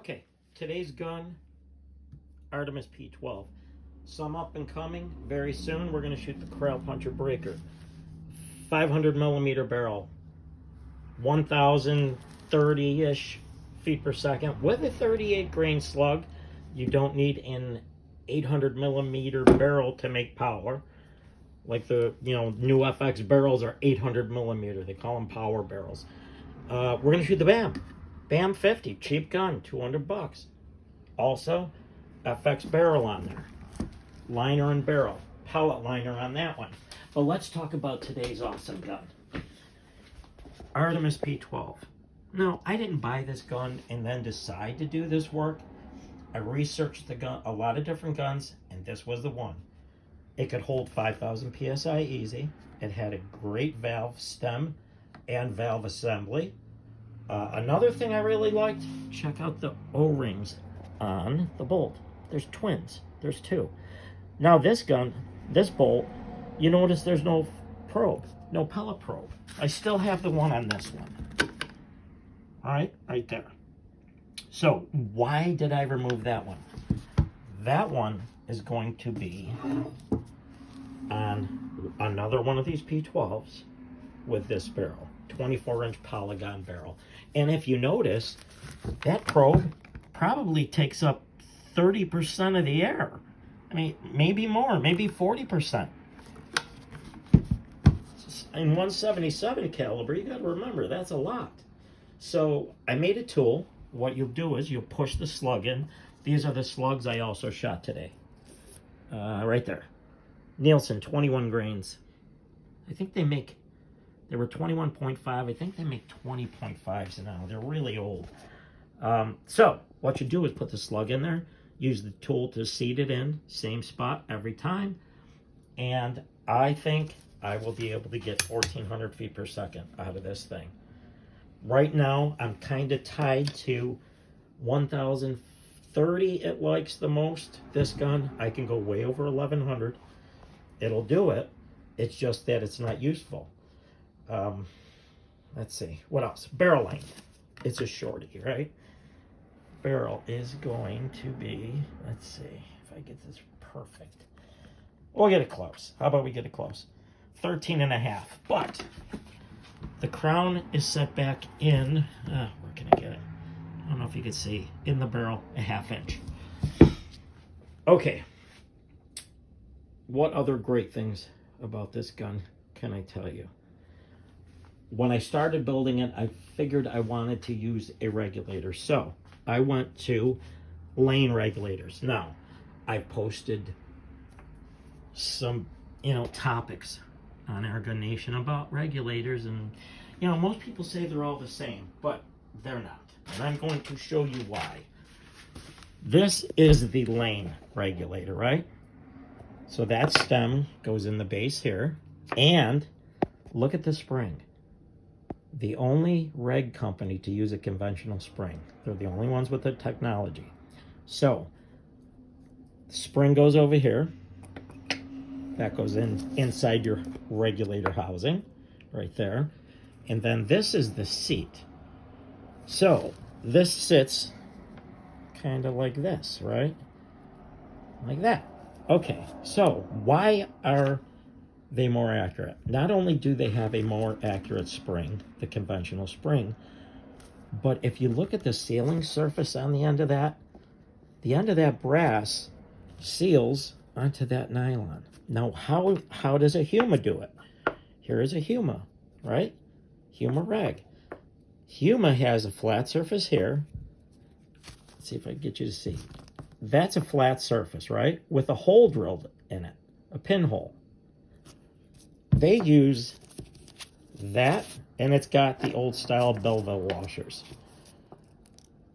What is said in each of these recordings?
Okay, today's gun, Artemis p12. Some up and coming, very soon we're going to shoot the Corral Puncher Breaker. 500 millimeter barrel, 1,030-ish feet per second with a 38 grain slug. You don't need an 800 millimeter barrel to make power. Like the new FX barrels are 800 millimeter. They call them power barrels. We're going to shoot the BAM 50, cheap gun, 200 bucks. Also, FX barrel on there. Liner and barrel. Pellet liner on that one. But let's talk about today's awesome gun. Artemis p12. No, I didn't buy this gun and then decide to do this work. I researched the gun, a lot of different guns, and this was the one. It could hold 5,000 PSI easy. It had a great valve stem and valve assembly. Another thing I really liked, check out the O-rings on the bolt. There's twins. There's two. Now this gun, this bolt, you notice there's no probe, no pellet probe. I still have the one on this one. All right, right there. So why did I remove that one? That one is going to be on another one of these P12s with this barrel, 24-inch polygon barrel. And if you notice, that probe probably takes up 30% of the air. I mean, maybe more, maybe 40%. In 177 caliber, you got to remember, that's a lot. So I made a tool. What you'll do is you'll push the slug in. These are the slugs I also shot today. Right there. Nielsen, 21 grains. I think they were 21.5. I think they make 20.5s now. They're really old. So what you do is put the slug in there, use the tool to seat it in, same spot every time, and I think I will be able to get 1,400 feet per second out of this thing. Right now, I'm kind of tied to 1,030 it likes the most. This gun, I can go way over 1,100. It'll do it. It's just that it's not useful. Let's see. What else? Barrel length. It's a shorty, right? Barrel is going to be, let's see if I get this perfect. We'll get it close. How about we get it close? 13.5. But the crown is set back in, where can I get it? I don't know if you can see, in the barrel, a 1/2 inch. Okay. What other great things about this gun can I tell you? When I started building it, I figured I wanted to use a regulator. So I went to lane regulators. Now, I've posted some, topics on Airgun Nation about regulators, and most people say they're all the same, but they're not. And I'm going to show you why. This is the lane regulator, right? So that stem goes in the base here, and look at the spring. The only reg company to use a conventional spring. They're the only ones with the technology. So the spring goes over here. That goes inside your regulator housing, right there. And then this is the seat. So this sits kind of like this, right? Like that. Okay, so why are they more accurate? Not only do they have a more accurate spring, the conventional spring, but if you look at the sealing surface on the end of that brass seals onto that nylon. Now, how does a Huma do it? Here is a Huma, right? Huma reg. Huma has a flat surface here. Let's see if I can get you to see. That's a flat surface, right? With a hole drilled in it, a pinhole. They use that, and it's got the old style Belleville washers.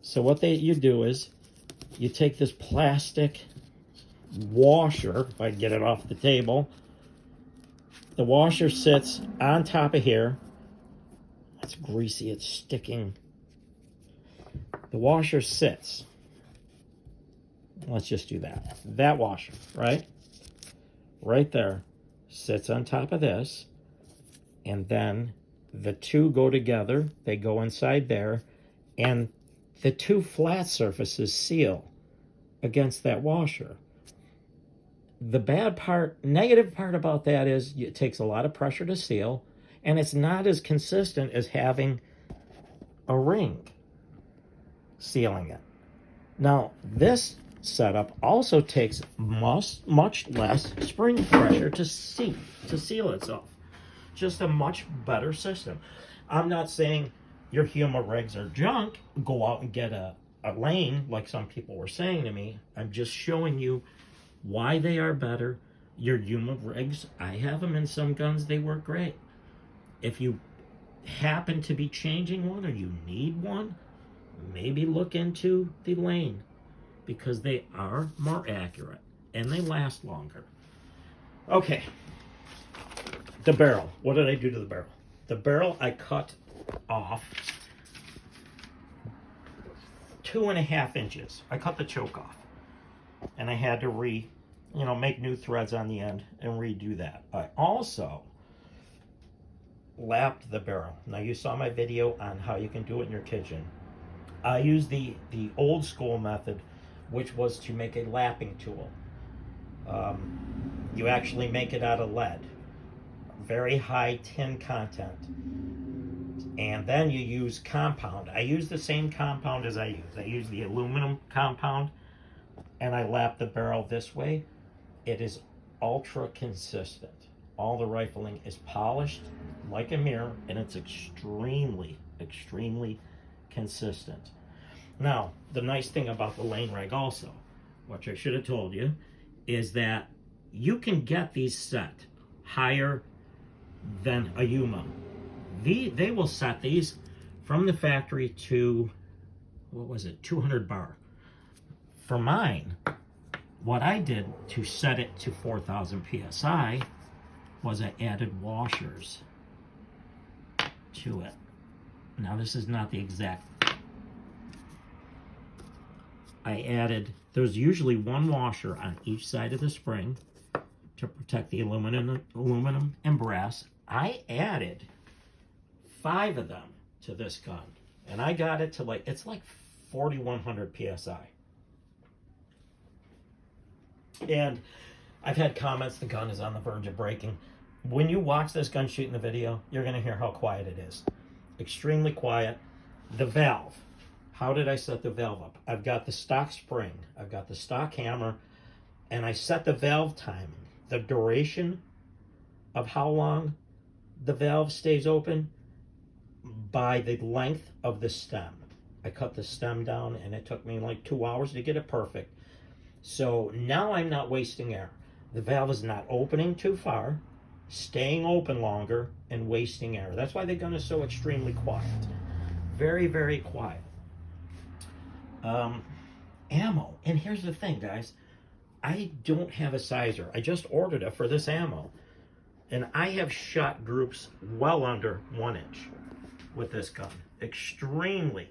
So what you do is you take this plastic washer, if I get it off the table. The washer sits on top of here. It's greasy, it's sticking. The washer sits. Let's just do that. That washer, right? Right there. Sits on top of this, and then the two go together. They go inside there, and the two flat surfaces seal against that washer. The negative part about that is it takes a lot of pressure to seal, and it's not as consistent as having a ring sealing it. Now, this setup also takes much less spring pressure to seal itself. Just a much better system. I'm not saying your Huma rigs are junk. Go out and get a lane, like some people were saying to me. I'm just showing you why they are better. Your Huma rigs, I have them in some guns, they work great. If you happen to be changing one or you need one, maybe look into the lane, because they are more accurate and they last longer. Okay, the barrel. What did I do to the barrel? The barrel I cut off 2.5 inches. I cut the choke off, and I had to make new threads on the end and redo that. I also lapped the barrel. Now, you saw my video on how you can do it in your kitchen. I used the old school method, which was to make a lapping tool. You actually make it out of lead, very high tin content, and then you use compound. I use the same compound as I use the aluminum compound, and I lap the barrel this way. It is ultra consistent. All the rifling is polished like a mirror, and it's extremely consistent. Now, the nice thing about the lane rig also, which I should have told you, is that you can get these set higher than a Huma. They will set these from the factory to, 200 bar. For mine, what I did to set it to 4,000 PSI was I added washers to it. Now, this is not the exact. There's usually one washer on each side of the spring to protect the aluminum and brass. I added 5 of them to this gun, and I got it to it's like 4,100 PSI. And I've had comments the gun is on the verge of breaking. When you watch this gun shoot in the video, you're going to hear how quiet it is. Extremely quiet. The valve. How did I set the valve up? I've got the stock spring, I've got the stock hammer, and I set the valve timing, the duration of how long the valve stays open, by the length of the stem. I cut the stem down, and it took me like 2 hours to get it perfect. So now I'm not wasting air. The valve is not opening too far, staying open longer, and wasting air. That's why the gun is so extremely quiet. Very quiet. Ammo. And here's the thing, guys. I don't have a sizer. I just ordered it for this ammo. And I have shot groups well under 1 inch with this gun. Extremely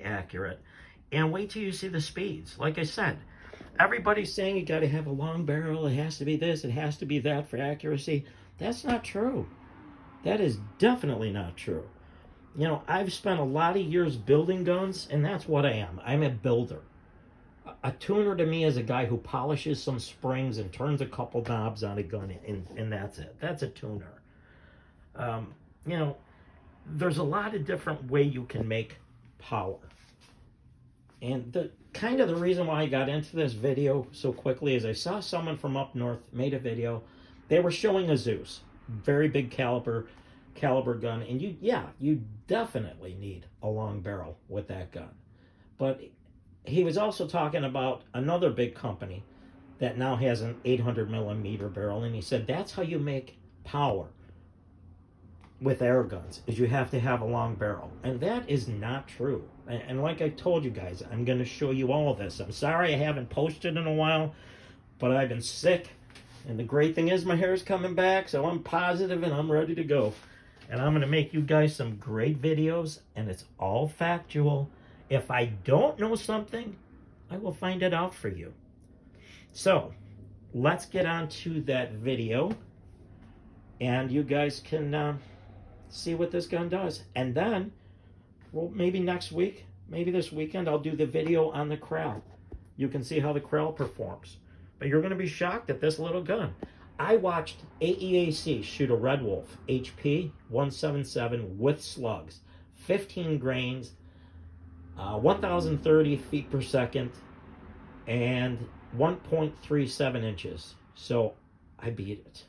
accurate. And wait till you see the speeds. Like I said, everybody's saying you got to have a long barrel. It has to be this. It has to be that for accuracy. That's not true. That is definitely not true. You know, I've spent a lot of years building guns, and that's what I am. I'm a builder. A tuner to me is a guy who polishes some springs and turns a couple knobs on a gun, and that's it. That's a tuner. You know, there's a lot of different ways you can make power. And the reason why I got into this video so quickly is I saw someone from up north made a video. They were showing a Zeus, very big caliber gun, and you definitely need a long barrel with that gun. But he was also talking about another big company that now has an 800 millimeter barrel, and he said that's how you make power with air guns, is you have to have a long barrel. And that is not true. And like I told you guys, I'm going to show you all of this. I'm sorry I haven't posted in a while, but I've been sick, and the great thing is my hair is coming back, so I'm positive and I'm ready to go. And I'm going to make you guys some great videos, and it's all factual. If I don't know something, I will find it out for you. So, let's get on to that video, and you guys can see what this gun does. And then, well, maybe next week, maybe this weekend I'll do the video on the Krell. You can see how the Krell performs. But you're going to be shocked at this little gun. I watched AEAC shoot a Red Wolf HP 177 with slugs, 15 grains, 1,030 feet per second, and 1.37 inches. So I beat it.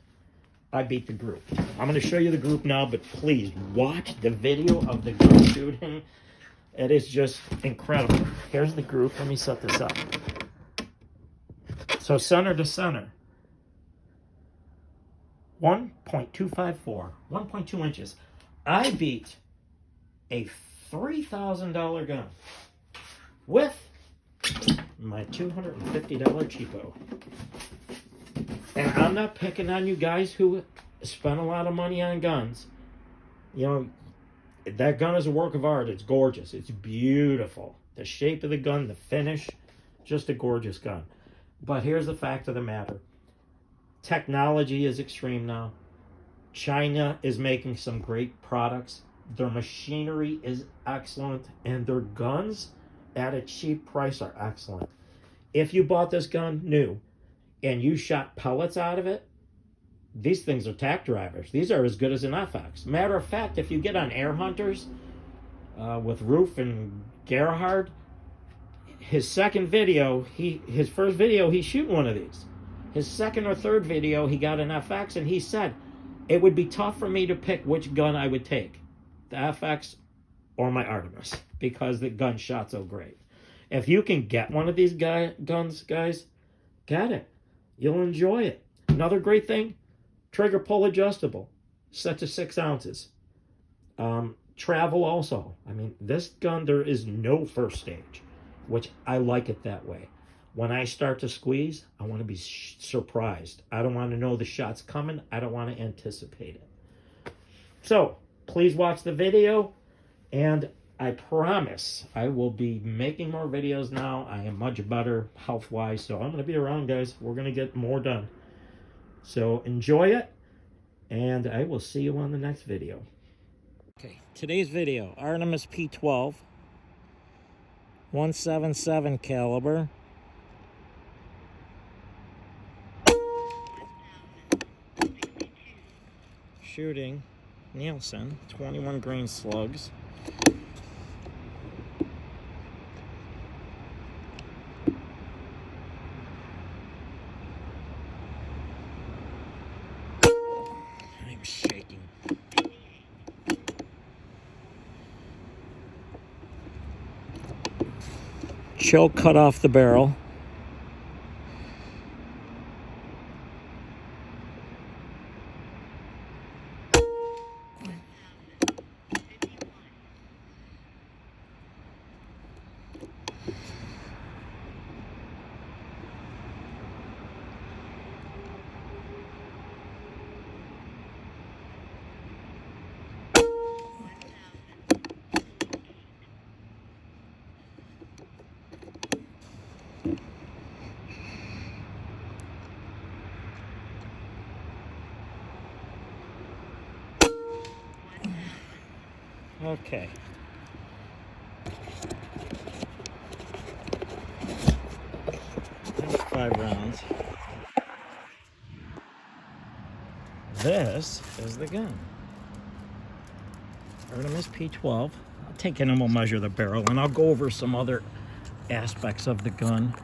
I beat the group. I'm going to show you the group now, but please watch the video of the group shooting. It is just incredible. Here's the group. Let me set this up. So center to center. 1.254, 1.2 inches. I beat a $3,000 gun with my $250 cheapo. And I'm not picking on you guys who spend a lot of money on guns. You know, that gun is a work of art. It's gorgeous. It's beautiful. The shape of the gun, the finish, just a gorgeous gun. But here's the fact of the matter. Technology is extreme now. China is making some great products. Their machinery is excellent. And their guns at a cheap price are excellent. If you bought this gun new and you shot pellets out of it, these things are tack drivers. These are as good as an FX. Matter of fact, if you get on Air Hunters with Roof and Gerhard, his second video, his first video, he's shooting one of these. His second or third video, he got an FX, and he said, it would be tough for me to pick which gun I would take, the FX or my Artemis, because the gun shot so great. If you can get one of these guns, guys, get it. You'll enjoy it. Another great thing, trigger pull adjustable, set to 6 ounces. Travel also. I mean, this gun, there is no first stage, which I like it that way. When I start to squeeze, I want to be surprised. I don't want to know the shot's coming. I don't want to anticipate it. So, please watch the video, and I promise I will be making more videos now. I am much better health-wise, so I'm going to be around, guys. We're going to get more done. So, enjoy it, and I will see you on the next video. Okay, today's video, Artemis p12, 177 caliber. Shooting Nielsen 21 grain slugs. I'm shaking. Choke cut off the barrel. Okay. That's 5 rounds. This is the gun. Artemis p12. I'll take it and we'll measure the barrel, and I'll go over some other aspects of the gun.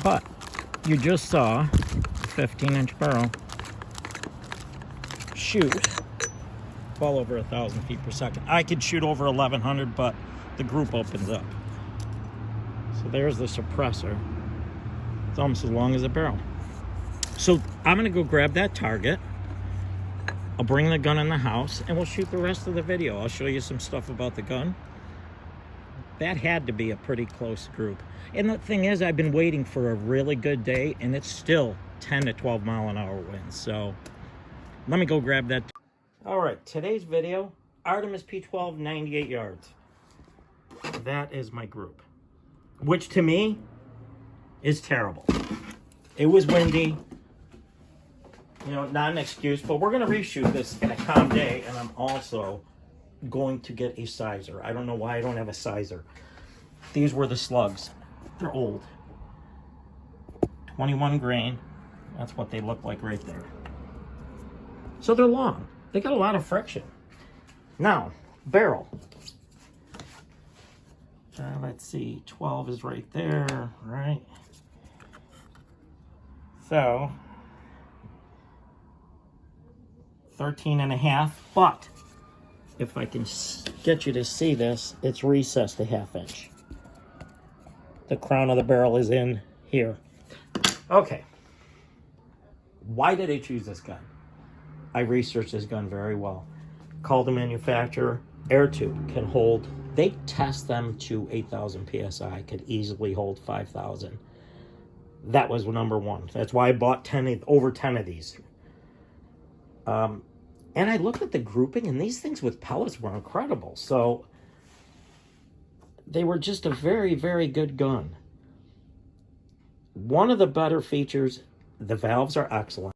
But you just saw a 15-inch barrel shoot well over 1,000 feet per second. I could shoot over 1,100, but the group opens up. So there's the suppressor. It's almost as long as a barrel. So I'm gonna go grab that target. I'll bring the gun in the house and we'll shoot the rest of the video. I'll show you some stuff about the gun. That had to be a pretty close group. And the thing is, I've been waiting for a really good day, and it's still 10 to 12 mile an hour winds. So let me go grab that. All right, today's video, Artemis p12, 98 yards. That is my group, which to me is terrible. It was windy. you know, not an excuse, but we're going to reshoot this in a calm day, and I'm also going to get a sizer. I don't know why I don't have a sizer. These were the slugs. They're old. 21 grain. That's what they look like right there. So they're long. They got a lot of friction. Now, barrel. Let's see, 12 is right there, right? So, 13.5, but if I can get you to see this, it's recessed a 1/2 inch. The crown of the barrel is in here. Okay. Why did I choose this gun? I researched this gun very well. Called the manufacturer. Air tube can hold, they test them to 8,000 PSI, could easily hold 5,000. That was number one. That's why I bought over 10 of these. And I looked at the grouping, and these things with pellets were incredible. So they were just a very, very good gun. One of the better features, the valves are excellent.